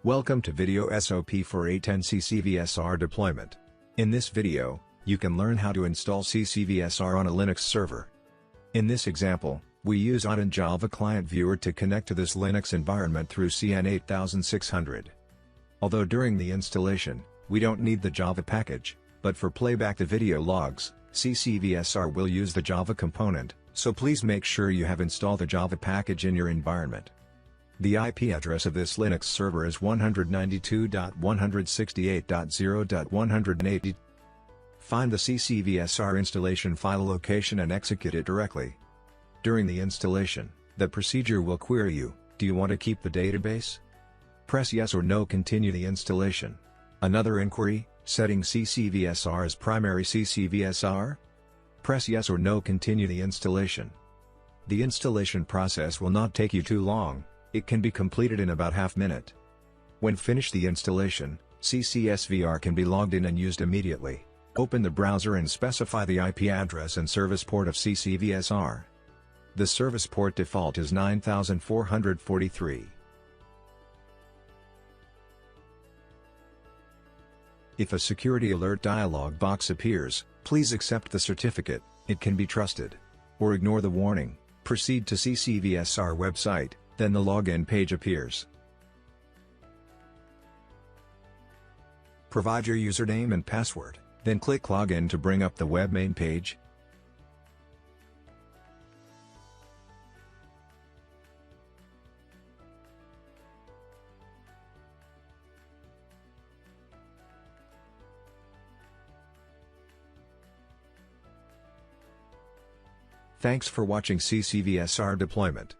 Welcome to Video SOP for A10 CCVSR deployment. In this video, you can learn how to install CCVSR on a Linux server. In this example, we use Auden Java Client Viewer to connect to this Linux environment through CN8600. Although during the installation, we don't need the Java package, but for playback the video logs, CCVSR will use the Java component, so please make sure you have installed the Java package in your environment. The IP address of this Linux server is 192.168.0.180. Find the CCVSR installation file location and execute it directly. During the installation, the procedure will query you, do you want to keep the database? Press yes or no, continue the installation. Another inquiry, setting CCVSR as primary CCVSR? Press yes or no, continue the installation. The installation process will not take you too long. It can be completed in about half minute. When finished the installation, CCSVR can be logged in and used immediately. Open the browser and specify the IP address and service port of CCVSR. The service port default is 9443. If a security alert dialog box appears, please accept the certificate, it can be trusted. Or ignore the warning, proceed to CCVSR website. Then the login page appears. Provide your username and password, then click Login to bring up the web main page. Thanks for watching CCVSR deployment.